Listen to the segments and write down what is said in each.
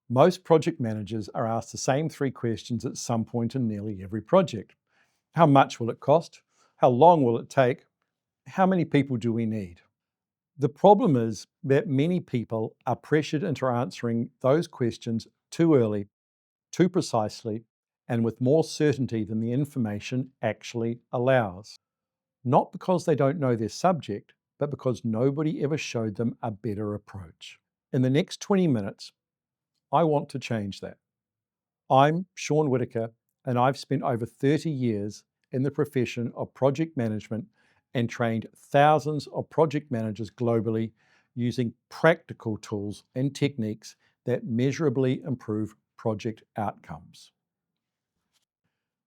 Most project managers are asked the same three questions at some point in nearly every project. How much will it cost? How long will it take? How many people do we need? The problem is that many people are pressured into answering those questions too early, too precisely, and with more certainty than the information actually allows. Not because they don't know their subject, but because nobody ever showed them a better approach. In the next 20 minutes, I want to change that. I'm Sean Whitaker, and I've spent over 30 years in the profession of project management and trained thousands of project managers globally using practical tools and techniques that measurably improve project outcomes.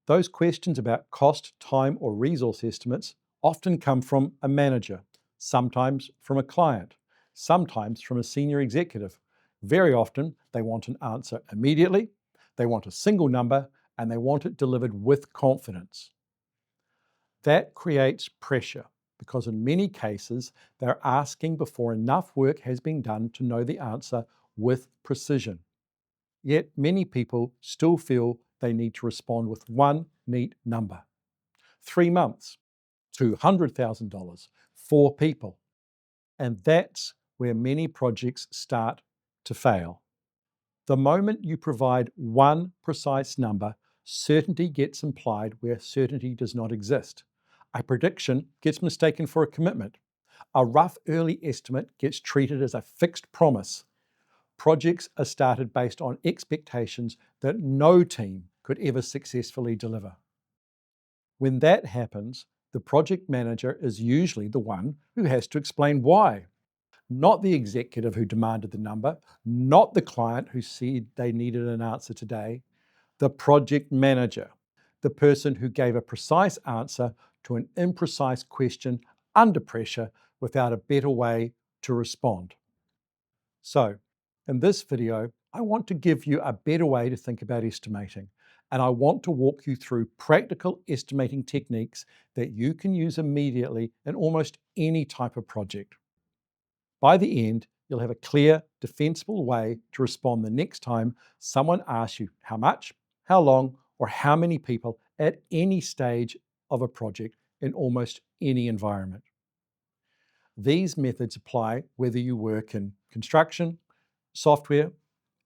Those questions about cost, time, or resource estimates often come from a manager, sometimes from a client, sometimes from a senior executive. Very often, they want an answer immediately, they want a single number, and they want it delivered with confidence. That creates pressure because in many cases, they're asking before enough work has been done to know the answer with precision. Yet many people still feel they need to respond with one neat number. 3 months, $200,000, 4 people. And that's where many projects start to fail. The moment you provide one precise number, certainty gets implied where certainty does not exist. A prediction gets mistaken for a commitment. A rough early estimate gets treated as a fixed promise. Projects are started based on expectations that no team could ever successfully deliver. When that happens, the project manager is usually the one who has to explain why. Not the executive who demanded the number, not the client who said they needed an answer today, the project manager, the person who gave a precise answer to an imprecise question under pressure without a better way to respond. So, in this video, I want to give you a better way to think about estimating, and I want to walk you through practical estimating techniques that you can use immediately in almost any type of project. By the end, you'll have a clear, defensible way to respond the next time someone asks you how much, how long, or how many people at any stage of a project in almost any environment. These methods apply whether you work in construction, software,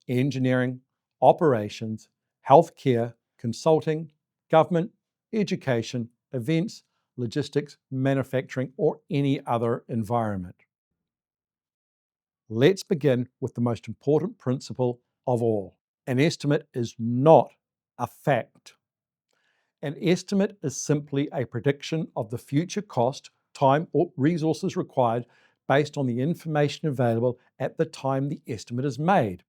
engineering, operations, healthcare, consulting, government, education, events, logistics, manufacturing, or any other environment. Let's begin with the most important principle of all. An estimate is not a fact. An estimate is simply a prediction of the future cost, time, or resources required based on the information available at the time the estimate is made.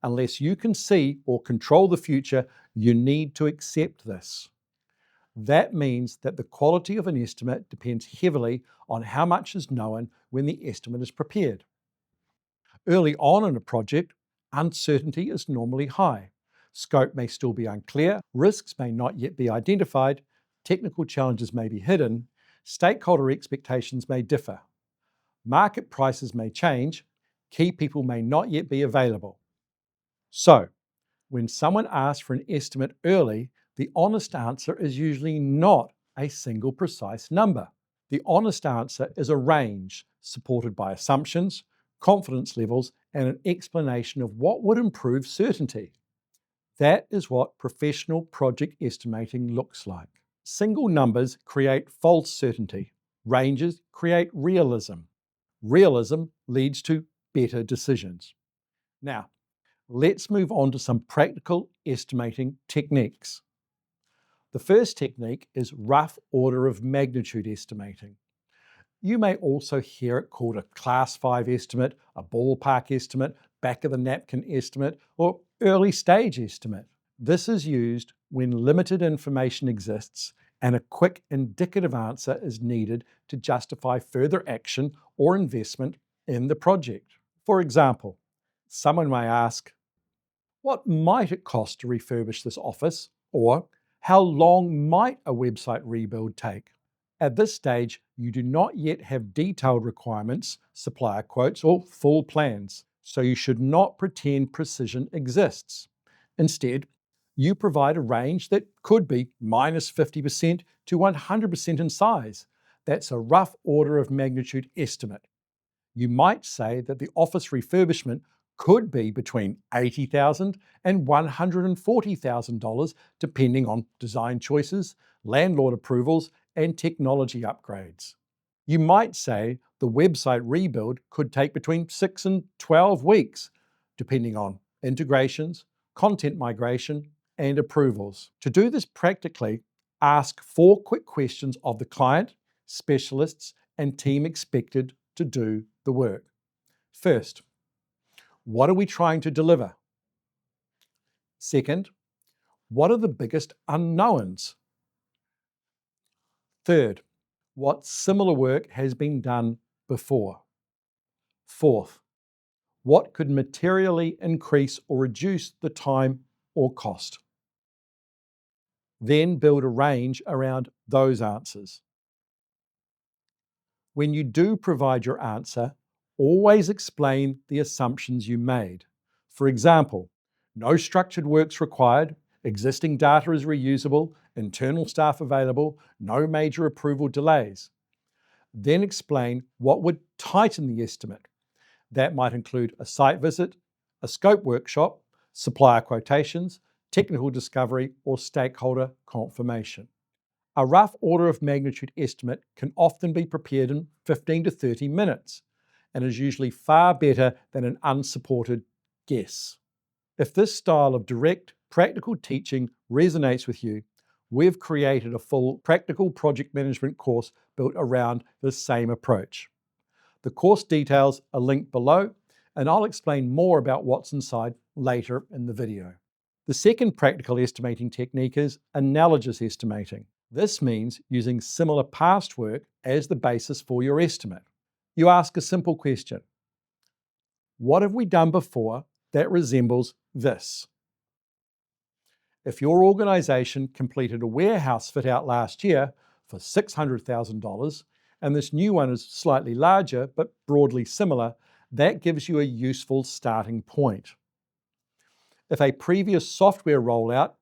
Unless you can see or control the future, you need to accept this. That means that the quality of an estimate depends heavily on how much is known when the estimate is prepared. Early on in a project, uncertainty is normally high. Scope may still be unclear, risks may not yet be identified, technical challenges may be hidden, stakeholder expectations may differ. Market prices may change, key people may not yet be available. So, when someone asks for an estimate early, the honest answer is usually not a single precise number. The honest answer is a range supported by assumptions, confidence levels, and an explanation of what would improve certainty. That is what professional project estimating looks like. Single numbers create false certainty. Ranges create realism. Realism leads to better decisions. Now, let's move on to some practical estimating techniques. The first technique is rough order of magnitude estimating. You may also hear it called a class 5 estimate, a ballpark estimate, back of the napkin estimate, or early stage estimate. This is used when limited information exists and a quick indicative answer is needed to justify further action or investment in the project. For example, someone may ask, what might it cost to refurbish this office? Or how long might a website rebuild take? At this stage, you do not yet have detailed requirements, supplier quotes, or full plans. So you should not pretend precision exists. Instead, you provide a range that could be minus 50% to 100% in size. That's a rough order of magnitude estimate. You might say that the office refurbishment could be between $80,000 and $140,000, depending on design choices, landlord approvals, and technology upgrades. You might say the website rebuild could take between 6 and 12 weeks, depending on integrations, content migration, and approvals. To do this practically, ask 4 quick questions of the client, specialists, and team expected to do the work. First, what are we trying to deliver? Second, what are the biggest unknowns? Third, what similar work has been done before? Fourth, what could materially increase or reduce the time or cost? Then build a range around those answers. When you do provide your answer, always explain the assumptions you made. For example, no structured works required, existing data is reusable, internal staff available, no major approval delays. Then explain what would tighten the estimate. That might include a site visit, a scope workshop, supplier quotations, technical discovery, or stakeholder confirmation. A rough order of magnitude estimate can often be prepared in 15 to 30 minutes and is usually far better than an unsupported guess. If this style of direct, practical teaching resonates with you, we've created a full practical project management course built around the same approach. The course details are linked below, and I'll explain more about what's inside later in the video. The second practical estimating technique is analogous estimating. This means using similar past work as the basis for your estimate. You ask a simple question: what have we done before that resembles this? If your organization completed a warehouse fit out last year for $600,000, and this new one is slightly larger but broadly similar, that gives you a useful starting point. If a previous software rollout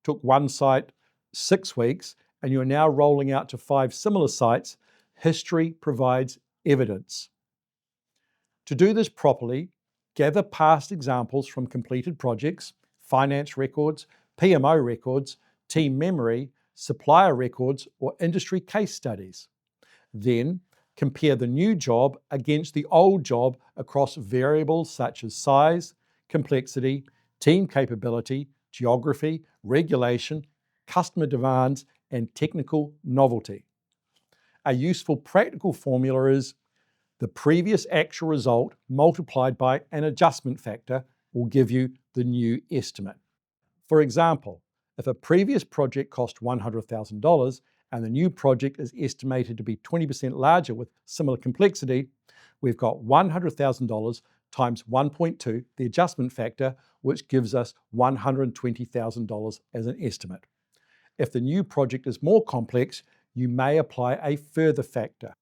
took one site 6 weeks and you're now rolling out to 5 similar sites, history provides evidence. To do this properly, gather past examples from completed projects, finance records, PMO records, team memory, supplier records, or industry case studies. Then compare the new job against the old job across variables such as size, complexity, team capability, geography, regulation, customer demands, and technical novelty. A useful practical formula is the previous actual result multiplied by an adjustment factor will give you the new estimate. For example, if a previous project cost $100,000 and the new project is estimated to be 20% larger with similar complexity, we've got $100,000 times 1.2, the adjustment factor, which gives us $120,000 as an estimate. If the new project is more complex, you may apply a further factor.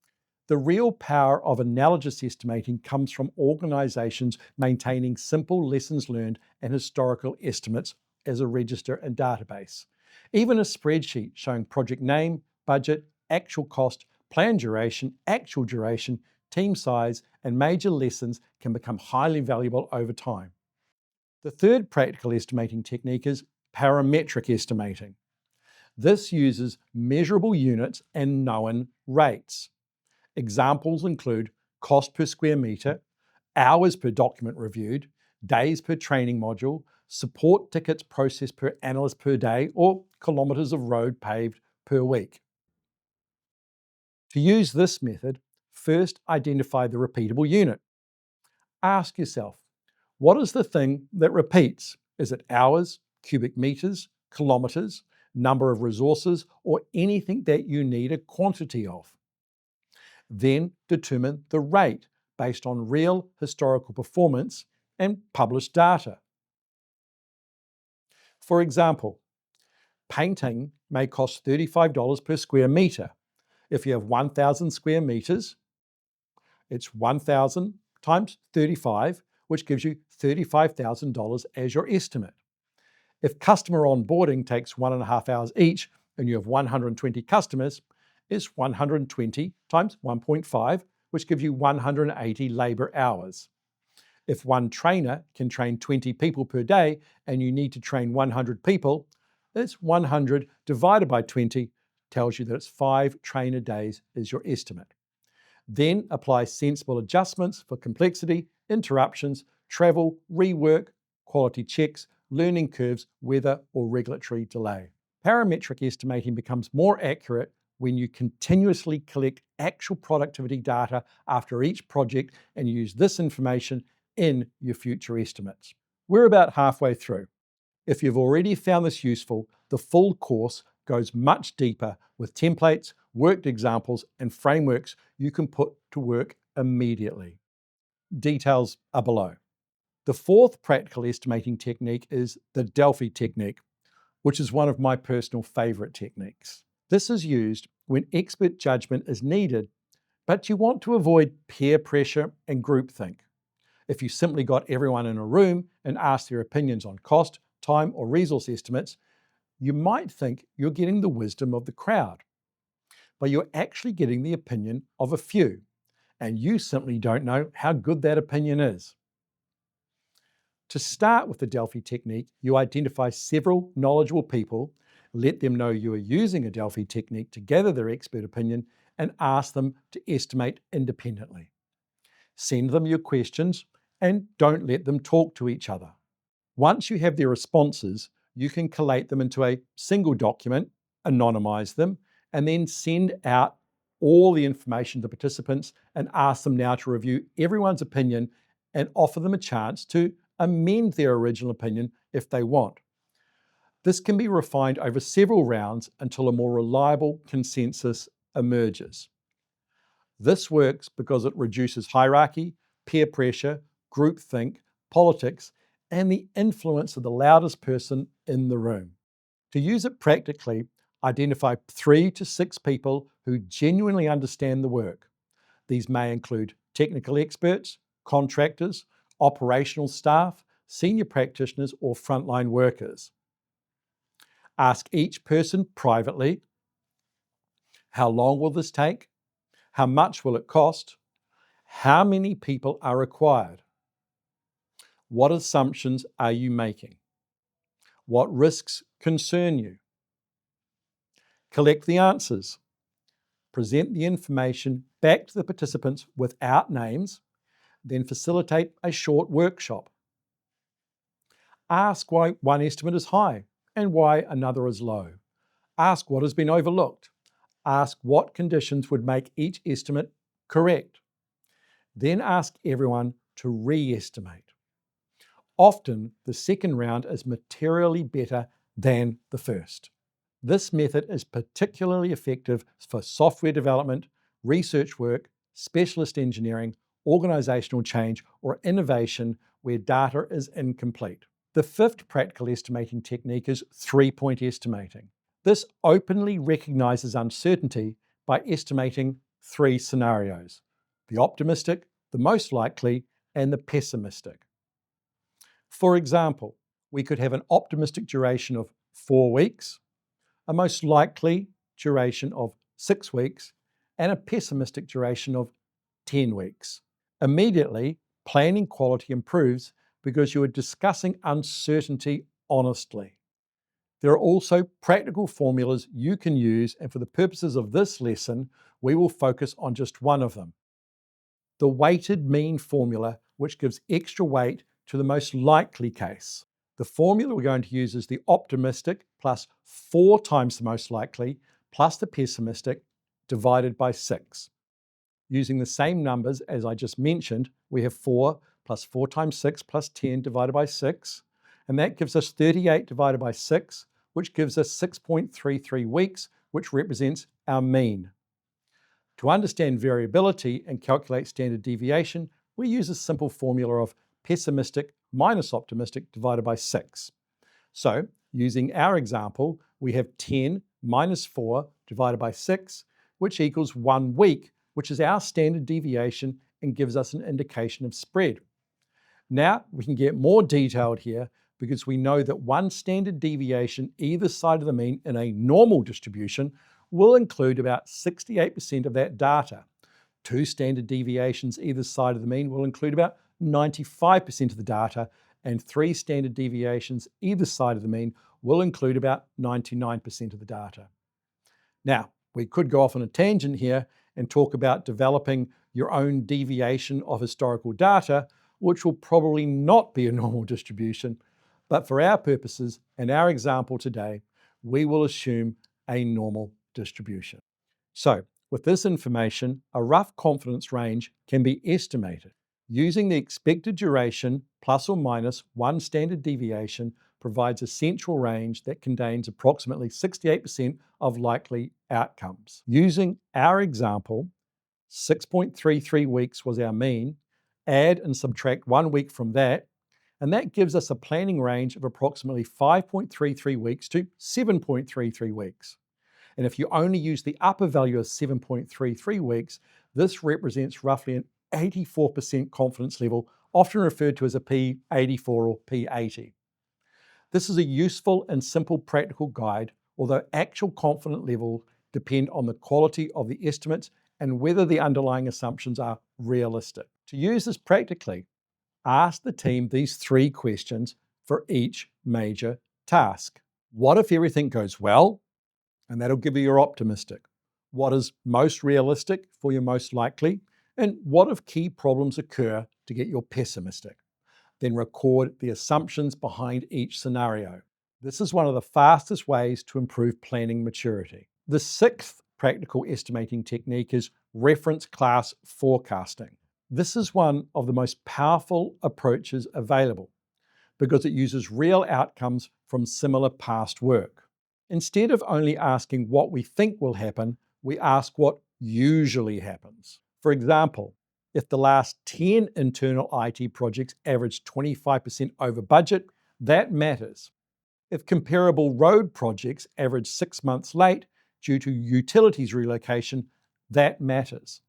The real power of analogous estimating comes from organizations maintaining simple lessons learned and historical estimates as a register and database. Even a spreadsheet showing project name, budget, actual cost, planned duration, actual duration, team size, and major lessons can become highly valuable over time. The third practical estimating technique is parametric estimating. This uses measurable units and known rates. Examples include cost per square meter, hours per document reviewed, days per training module, support tickets processed per analyst per day, or kilometers of road paved per week. To use this method, first identify the repeatable unit. Ask yourself, what is the thing that repeats? Is it hours, cubic meters, kilometers, number of resources, or anything that you need a quantity of? Then determine the rate based on real historical performance and published data. For example, painting may cost $35 per square meter. If you have 1,000 square meters, it's 1,000 times 35, which gives you $35,000 as your estimate. If customer onboarding takes 1.5 hours each and you have 120 customers, it's 120 times 1.5, which gives you 180 labor hours. If one trainer can train 20 people per day and you need to train 100 people, it's 100 divided by 20 tells you that it's 5 trainer days is your estimate. Then apply sensible adjustments for complexity, interruptions, travel, rework, quality checks, learning curves, weather, or regulatory delay. Parametric estimating becomes more accurate when you continuously collect actual productivity data after each project and use this information in your future estimates. We're about halfway through. If you've already found this useful, the full course goes much deeper with templates, worked examples, and frameworks you can put to work immediately. Details are below. The fourth practical estimating technique is the Delphi technique, which is one of my personal favorite techniques. This is used when expert judgment is needed, but you want to avoid peer pressure and groupthink. If you simply got everyone in a room and asked their opinions on cost, time, or resource estimates, you might think you're getting the wisdom of the crowd, but you're actually getting the opinion of a few, and you simply don't know how good that opinion is. To start with the Delphi technique, you identify several knowledgeable people, let them know you are using a Delphi technique to gather their expert opinion, and ask them to estimate independently. Send them your questions and don't let them talk to each other. Once you have their responses, you can collate them into a single document, anonymize them, and then send out all the information to participants and ask them now to review everyone's opinion and offer them a chance to amend their original opinion if they want. This can be refined over several rounds until a more reliable consensus emerges. This works because it reduces hierarchy, peer pressure, groupthink, politics, and the influence of the loudest person in the room. To use it practically, identify 3 to 6 people who genuinely understand the work. These may include technical experts, contractors, operational staff, senior practitioners, or frontline workers. Ask each person privately, how long will this take? How much will it cost? How many people are required? What assumptions are you making? What risks concern you? Collect the answers. Present the information back to the participants without names, then facilitate a short workshop. Ask why one estimate is high and why another is low. Ask what has been overlooked. Ask what conditions would make each estimate correct. Then ask everyone to re-estimate. Often, the second round is materially better than the first. This method is particularly effective for software development, research work, specialist engineering, organizational change, or innovation where data is incomplete. The fifth practical estimating technique is 3-point estimating. This openly recognizes uncertainty by estimating 3 scenarios: the optimistic, the most likely, and the pessimistic. For example, we could have an optimistic duration of 4 weeks, a most likely duration of 6 weeks, and a pessimistic duration of 10 weeks. Immediately, planning quality improves because you are discussing uncertainty honestly. There are also practical formulas you can use, and for the purposes of this lesson, we will focus on just one of them: the weighted mean formula, which gives extra weight to the most likely case. The formula we're going to use is the optimistic plus 4 times the most likely plus the pessimistic divided by 6. Using the same numbers as I just mentioned, we have 4 plus 4 times 6 plus 10 divided by 6, and that gives us 38 divided by 6, which gives us 6.33 weeks, which represents our mean. To understand variability and calculate standard deviation, we use a simple formula of pessimistic minus optimistic divided by 6. So, using our example, we have 10 minus 4 divided by 6, which equals 1 week, which is our standard deviation and gives us an indication of spread. Now we can get more detailed here because we know that one standard deviation either side of the mean in a normal distribution will include about 68% of that data. Two standard deviations either side of the mean will include about 95% of the data, and three standard deviations either side of the mean will include about 99% of the data. Now, we could go off on a tangent here and talk about developing your own deviation of historical data, which will probably not be a normal distribution, but for our purposes and our example today, we will assume a normal distribution. So, with this information, a rough confidence range can be estimated. Using the expected duration plus or minus one standard deviation provides a central range that contains approximately 68% of likely outcomes. Using our example, 6.33 weeks was our mean. Add and subtract 1 week from that, and that gives us a planning range of approximately 5.33 weeks to 7.33 weeks. And if you only use the upper value of 7.33 weeks, this represents roughly an 84% confidence level, often referred to as a P84 or P80. This is a useful and simple practical guide, although actual confidence levels depend on the quality of the estimates and whether the underlying assumptions are realistic. To use this practically, ask the team these three questions for each major task. What if everything goes well? And that'll give you your optimistic. What is most realistic for your most likely? And what if key problems occur to get your pessimistic? Then record the assumptions behind each scenario. This is one of the fastest ways to improve planning maturity. The sixth practical estimating technique is reference class forecasting. This is one of the most powerful approaches available because it uses real outcomes from similar past work. Instead of only asking what we think will happen, we ask what usually happens. For example, if the last 10 internal IT projects averaged 25% over budget, that matters. If comparable road projects average 6 months late due to utilities relocation, that matters.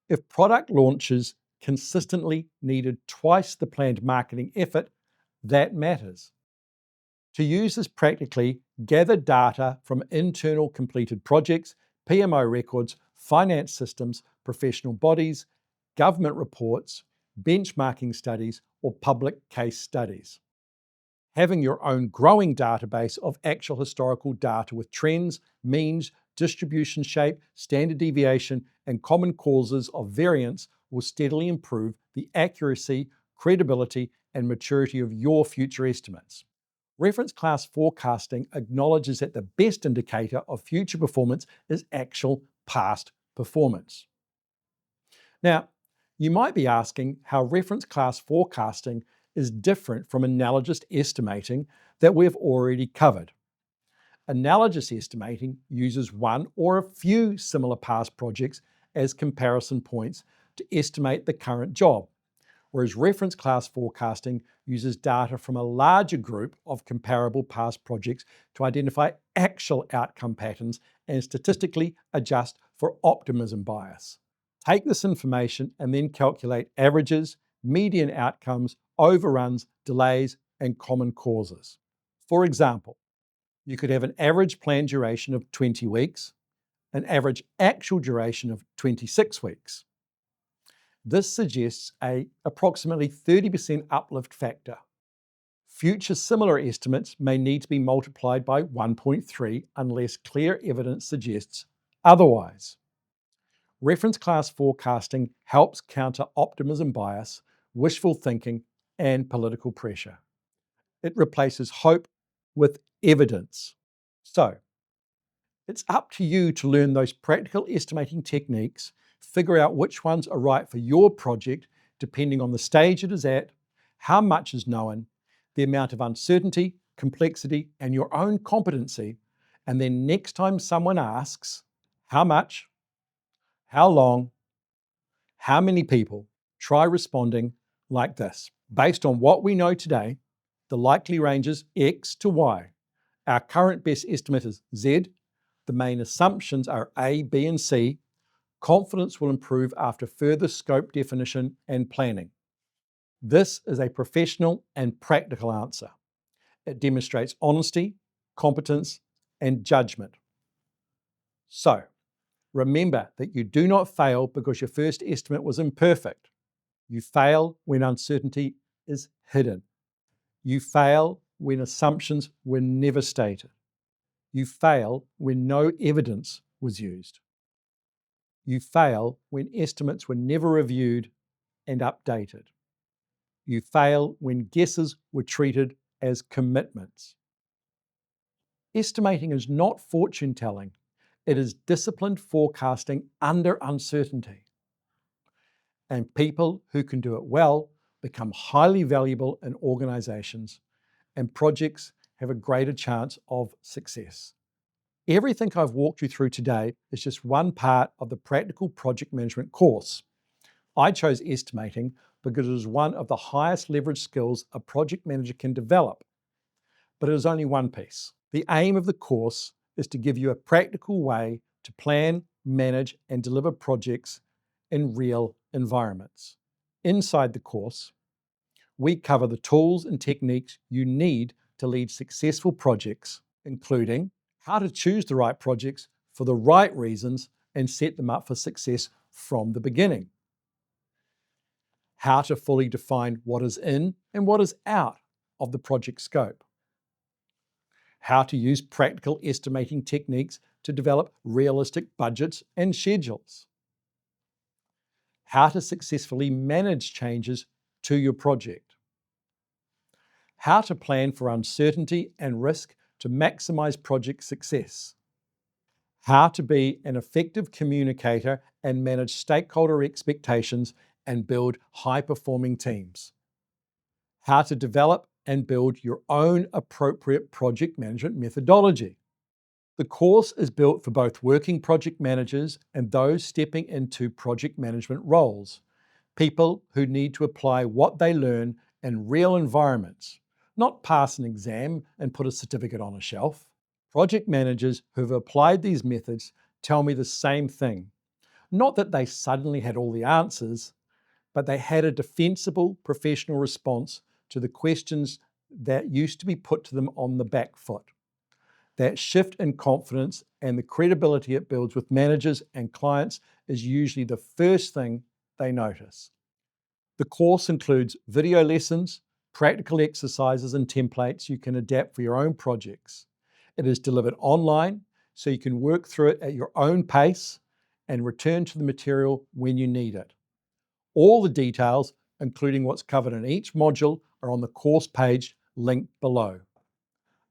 If product launches consistently needed twice the planned marketing effort, that matters. To use this practically, gather data from internal completed projects, PMO records, finance systems, professional bodies, government reports, benchmarking studies, or public case studies. Having your own growing database of actual historical data with trends, means, distribution shape, standard deviation, and common causes of variance will steadily improve the accuracy, credibility, and maturity of your future estimates. Reference class forecasting acknowledges that the best indicator of future performance is actual past performance. Now, you might be asking how reference class forecasting is different from analogous estimating that we've already covered. Analogous estimating uses one or a few similar past projects as comparison points to estimate the current job, whereas reference class forecasting uses data from a larger group of comparable past projects to identify actual outcome patterns and statistically adjust for optimism bias. Take this information and then calculate averages, median outcomes, overruns, delays, and common causes. For example, you could have an average planned duration of 20 weeks, an average actual duration of 26 weeks. This suggests an approximately 30% uplift factor. Future similar estimates may need to be multiplied by 1.3 unless clear evidence suggests otherwise. Reference class forecasting helps counter optimism bias, wishful thinking, and political pressure. It replaces hope with evidence. So, it's up to you to learn those practical estimating techniques, figure out which ones are right for your project depending on the stage it is at, how much is known, the amount of uncertainty, complexity, and your own competency, and then next time someone asks, how much, how long, how many people, try responding like this. Based on what we know today, the likely range is X to Y. Our current best estimate is Z. The main assumptions are A, B, and C. Confidence will improve after further scope definition and planning. This is a professional and practical answer. It demonstrates honesty, competence, and judgment. So, remember that you do not fail because your first estimate was imperfect. You fail when uncertainty is hidden. You fail when assumptions were never stated. You fail when no evidence was used. You fail when estimates were never reviewed and updated. You fail when guesses were treated as commitments. Estimating is not fortune telling. It is disciplined forecasting under uncertainty. And people who can do it well become highly valuable in organizations, and projects have a greater chance of success. Everything I've walked you through today is just one part of the Practical Project Management course. I chose estimating because it is one of the highest leverage skills a project manager can develop, but it is only one piece. The aim of the course is to give you a practical way to plan, manage, and deliver projects in real environments. Inside the course, we cover the tools and techniques you need to lead successful projects, including how to choose the right projects for the right reasons and set them up for success from the beginning. How to fully define what is in and what is out of the project scope. How to use practical estimating techniques to develop realistic budgets and schedules. How to successfully manage changes to your project. How to plan for uncertainty and risk to maximize project success. How to be an effective communicator and manage stakeholder expectations and build high-performing teams. How to develop and build your own appropriate project management methodology. The course is built for both working project managers and those stepping into project management roles, people who need to apply what they learn in real environments, not pass an exam and put a certificate on a shelf. Project managers who have applied these methods tell me the same thing. Not that they suddenly had all the answers, but they had a defensible professional response to the questions that used to be put to them on the back foot. That shift in confidence and the credibility it builds with managers and clients is usually the first thing they notice. The course includes video lessons, practical exercises and templates you can adapt for your own projects. It is delivered online, so you can work through it at your own pace and return to the material when you need it. All the details, including what's covered in each module, are on the course page linked below.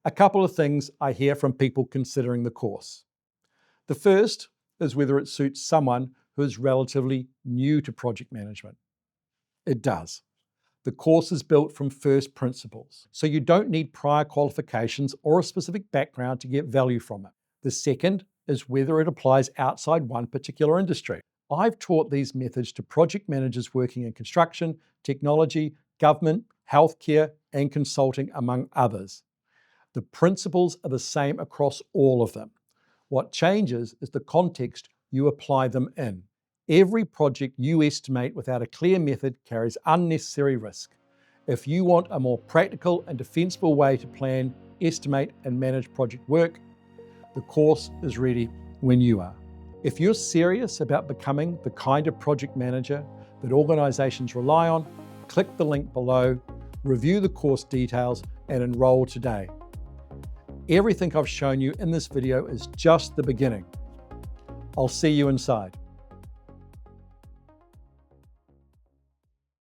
A couple of things I hear from people considering the course. The first is whether it suits someone who is relatively new to project management. It does. The course is built from first principles, so you don't need prior qualifications or a specific background to get value from it. The second is whether it applies outside one particular industry. I've taught these methods to project managers working in construction, technology, government, healthcare, and consulting, among others. The principles are the same across all of them. What changes is the context you apply them in. Every project you estimate without a clear method carries unnecessary risk. If you want a more practical and defensible way to plan, estimate, and manage project work, the course is ready when you are. If you're serious about becoming the kind of project manager that organizations rely on, click the link below, review the course details, and enroll today. Everything I've shown you in this video is just the beginning. I'll see you inside.